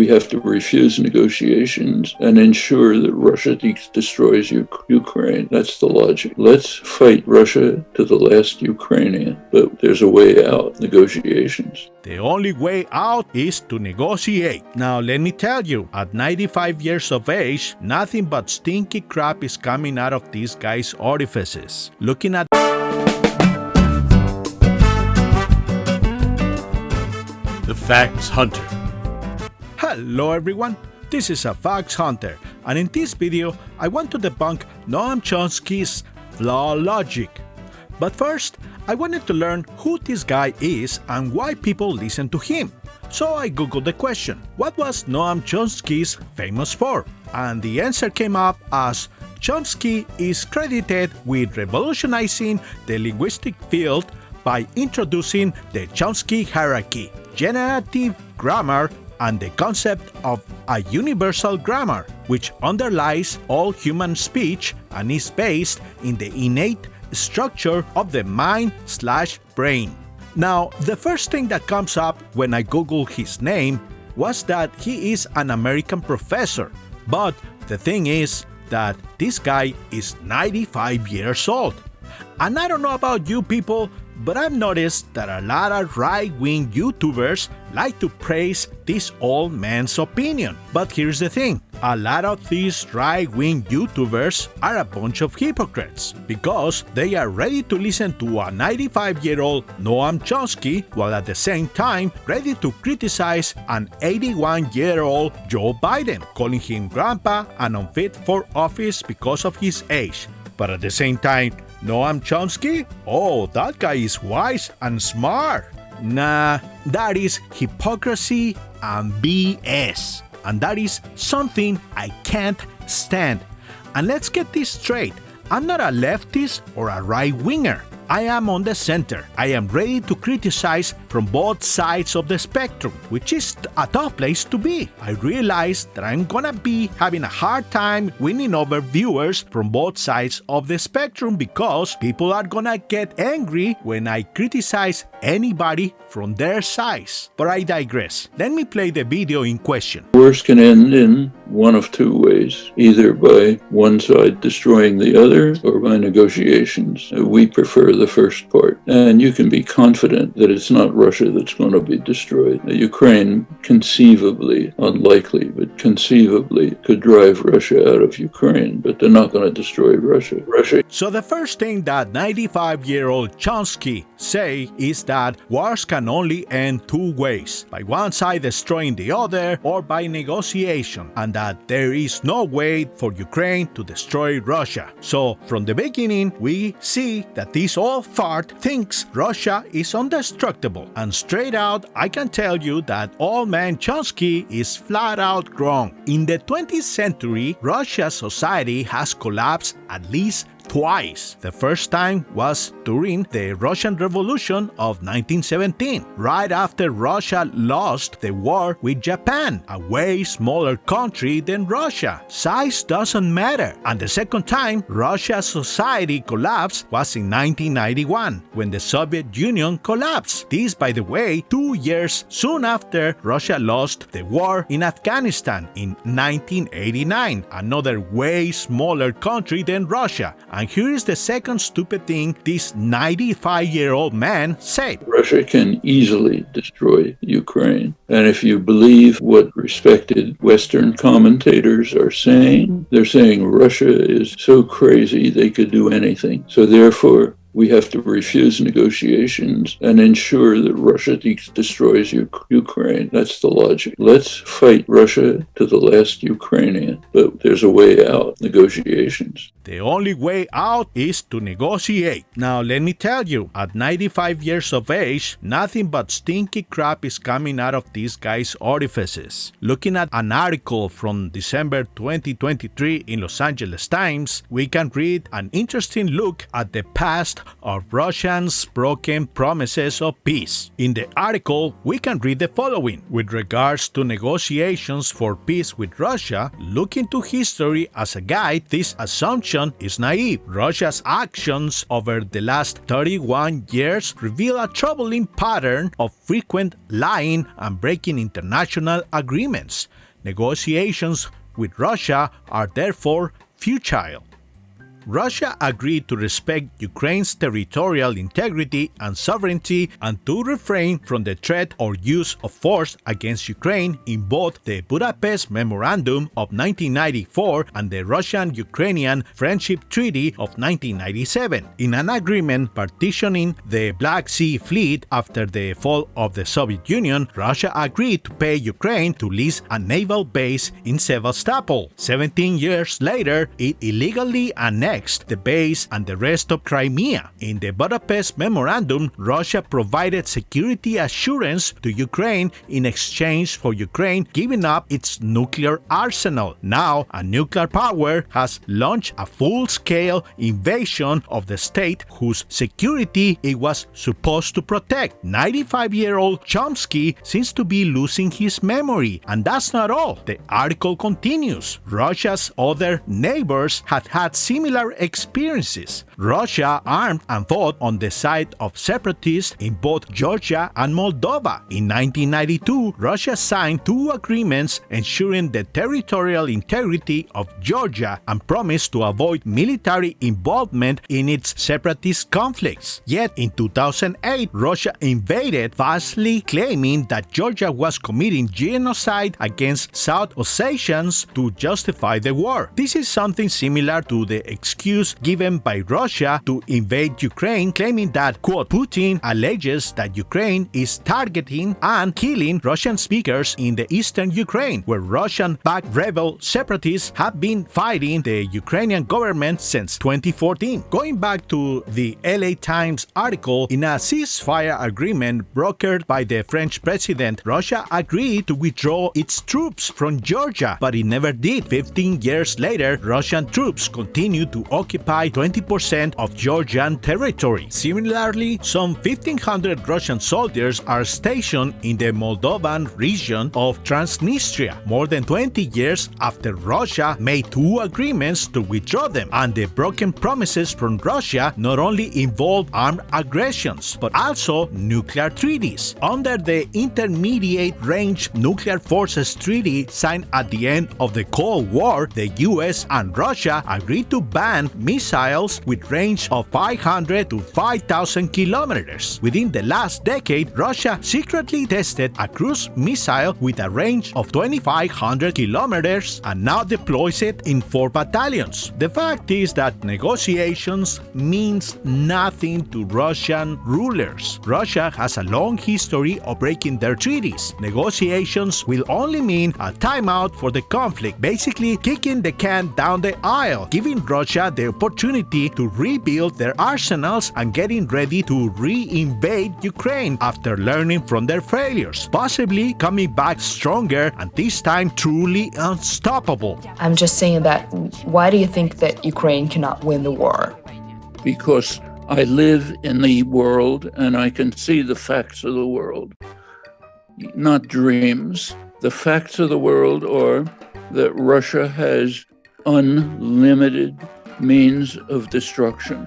we have to refuse negotiations and ensure that Russia destroys Ukraine. That's the logic. Let's fight Russia to the last Ukrainian, but there's a way out, negotiations. The only way out is to negotiate. Now, let me tell you, at 95 years of age, nothing but stinky crap is coming out of these guys' orifices. Looking at The Facts Hunter. Hello everyone, this is a Facts Hunter, and in this video, I want to debunk Noam Chomsky's flaw logic. But first, I wanted to learn who this guy is and why people listen to him. So I googled the question, what was Noam Chomsky famous for? And the answer came up as Chomsky is credited with revolutionizing the linguistic field by introducing the Chomsky hierarchy, generative grammar, and the concept of a universal grammar, which underlies all human speech and is based in the innate structure of the mind/brain. Now, the first thing that comes up when I Google his name was that he is an American professor, but the thing is that this guy is 95 years old. And I don't know about you people, but I've noticed that a lot of right-wing YouTubers like to praise this old man's opinion. But here's the thing, a lot of these right-wing YouTubers are a bunch of hypocrites because they are ready to listen to a 95-year-old Noam Chomsky while at the same time ready to criticize an 81-year-old Joe Biden, calling him grandpa and unfit for office because of his age. But at the same time, Noam Chomsky? Oh, that guy is wise and smart. Nah, that is hypocrisy and BS. And that is something I can't stand. And let's get this straight. I'm not a leftist or a right-winger. I am on the center. I am ready to criticize from both sides of the spectrum, which is a tough place to be. I realize that I'm gonna be having a hard time winning over viewers from both sides of the spectrum because people are gonna get angry when I criticize anybody from their size. But I digress. Let me play the video in question. Wars can end in one of two ways, either by one side destroying the other or by negotiations. We prefer the first part. And you can be confident that it's not Russia that's going to be destroyed. Ukraine, conceivably, unlikely, but conceivably could drive Russia out of Ukraine, but they're not going to destroy Russia. So the first thing that 95-year-old Chomsky say is that wars can only end two ways, by one side destroying the other or by negotiation, and that there is no way for Ukraine to destroy Russia. So from the beginning, we see that this old fart thinks Russia is indestructible, and straight out I can tell you that old man Chomsky is flat out wrong. In the 20th century, Russia's society has collapsed at least twice. The first time was during the Russian Revolution of 1917, right after Russia lost the war with Japan, a way smaller country than Russia. Size doesn't matter. And the second time Russia's society collapsed was in 1991, when the Soviet Union collapsed. This, by the way, 2 years soon after Russia lost the war in Afghanistan in 1989, another way smaller country than Russia. And here is the second stupid thing this 95-year-old man said. Russia can easily destroy Ukraine. And if you believe what respected Western commentators are saying, they're saying Russia is so crazy they could do anything. So therefore, we have to refuse negotiations and ensure that Russia destroys Ukraine. That's the logic. Let's fight Russia to the last Ukrainian, but there's a way out, negotiations. The only way out is to negotiate. Now, let me tell you, at 95 years of age, nothing but stinky crap is coming out of these guys' orifices. Looking at an article from December 2023 in Los Angeles Times, we can read an interesting look at the past list of Russia's broken promises of peace. In the article, we can read the following. With regards to negotiations for peace with Russia, looking to history as a guide, this assumption is naive. Russia's actions over the last 31 years reveal a troubling pattern of frequent lying and breaking international agreements. Negotiations with Russia are therefore futile. Russia agreed to respect Ukraine's territorial integrity and sovereignty and to refrain from the threat or use of force against Ukraine in both the Budapest Memorandum of 1994 and the Russian-Ukrainian Friendship Treaty of 1997. In an agreement partitioning the Black Sea Fleet after the fall of the Soviet Union, Russia agreed to pay Ukraine to lease a naval base in Sevastopol. 17 years later, it illegally annexed the base and the rest of Crimea. In the Budapest Memorandum, Russia provided security assurance to Ukraine in exchange for Ukraine giving up its nuclear arsenal. Now, a nuclear power has launched a full-scale invasion of the state whose security it was supposed to protect. 95-year-old Chomsky seems to be losing his memory. And that's not all. The article continues. Russia's other neighbors had had similar experiences. Russia armed and fought on the side of separatists in both Georgia and Moldova. In 1992, Russia signed two agreements ensuring the territorial integrity of Georgia and promised to avoid military involvement in its separatist conflicts. Yet in 2008, Russia invaded, falsely claiming that Georgia was committing genocide against South Ossetians to justify the war. This is something similar to the excuse given by Russia to invade Ukraine, claiming that, quote, Putin alleges that Ukraine is targeting and killing Russian speakers in the eastern Ukraine, where Russian-backed rebel separatists have been fighting the Ukrainian government since 2014. Going back to the LA Times article, in a ceasefire agreement brokered by the French president, Russia agreed to withdraw its troops from Georgia, but it never did. 15 years later, Russian troops continued to occupy 20% of Georgian territory. Similarly, some 1,500 Russian soldiers are stationed in the Moldovan region of Transnistria, more than 20 years after Russia made two agreements to withdraw them. And the broken promises from Russia not only involve armed aggressions, but also nuclear treaties. Under the Intermediate Range Nuclear Forces Treaty signed at the end of the Cold War, the US and Russia agreed to ban missiles with range of 500 to 5,000 kilometers. Within the last decade, Russia secretly tested a cruise missile with a range of 2,500 kilometers and now deploys it in 4 battalions. The fact is that negotiations means nothing to Russian rulers. Russia has a long history of breaking their treaties. Negotiations will only mean a timeout for the conflict, basically kicking the can down the aisle, giving Russia the opportunity to rebuild their arsenals and getting ready to re-invade Ukraine after learning from their failures, possibly coming back stronger and this time truly unstoppable. I'm just saying that why do you think that Ukraine cannot win the war? Because I live in the world and I can see the facts of the world, not dreams. The facts of the world are that Russia has unlimited means of destruction.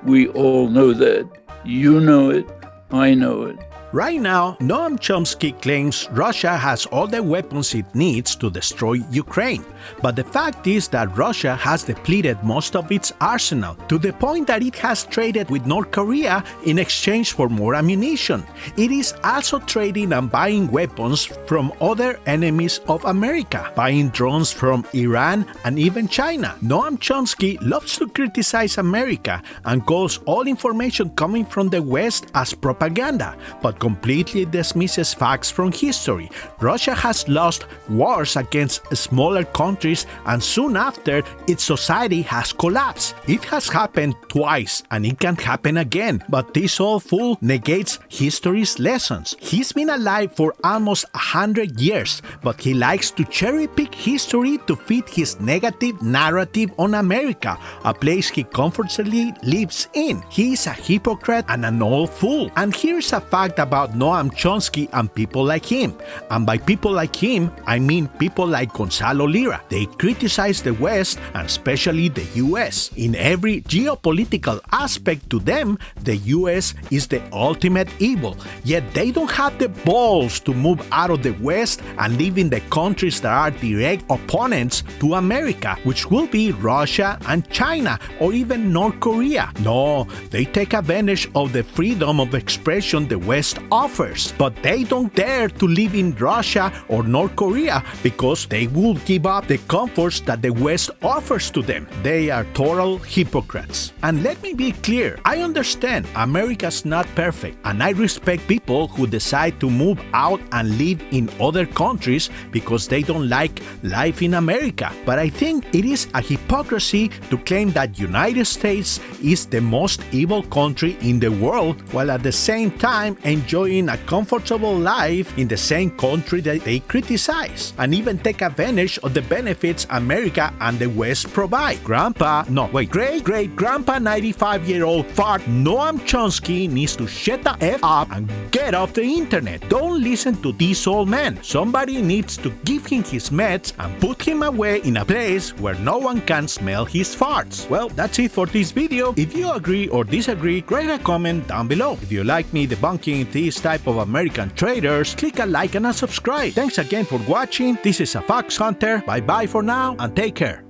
We all know that. You know it. I know it. Right now, Noam Chomsky claims Russia has all the weapons it needs to destroy Ukraine. But the fact is that Russia has depleted most of its arsenal, to the point that it has traded with North Korea in exchange for more ammunition. It is also trading and buying weapons from other enemies of America, buying drones from Iran and even China. Noam Chomsky loves to criticize America and calls all information coming from the West as propaganda. But but completely dismisses facts from history. Russia has lost wars against smaller countries, and soon after, its society has collapsed. It has happened twice, and it can happen again, but this old fool negates history's lessons. He's been alive for almost 100 years, but he likes to cherry-pick history to fit his negative narrative on America, a place he comfortably lives in. He is a hypocrite and an old fool. And here's a fact about Noam Chomsky and people like him. And by people like him, I mean people like Gonzalo Lira. They criticize the West, and especially the US. In every geopolitical aspect to them, the US is the ultimate evil. Yet they don't have the balls to move out of the West and live in the countries that are direct opponents to America, which will be Russia and China, or even North Korea. No, they take advantage of the freedom of expression the West offers, but they don't dare to live in Russia or North Korea because they will give up the comforts that the West offers to them. They are total hypocrites. And let me be clear, I understand America's not perfect, and I respect people who decide to move out and live in other countries because they don't like life in America. But I think it is a hypocrisy to claim that United States is the most evil country in the world, while at the same time enjoying a comfortable life in the same country that they criticize, and even take advantage of the benefits America and the West provide. Great-great-grandpa 95-year-old fart Noam Chomsky needs to shut the F up and get off the internet. Don't listen to this old man. Somebody needs to give him his meds and put him away in a place where no one can smell his farts. Well, that's it for this video. If you agree or disagree, write a comment down below. If you like me debunking this type of American traitors, click a like and a subscribe. Thanks again for watching. This is a Fox Hunter. Bye bye for now and take care.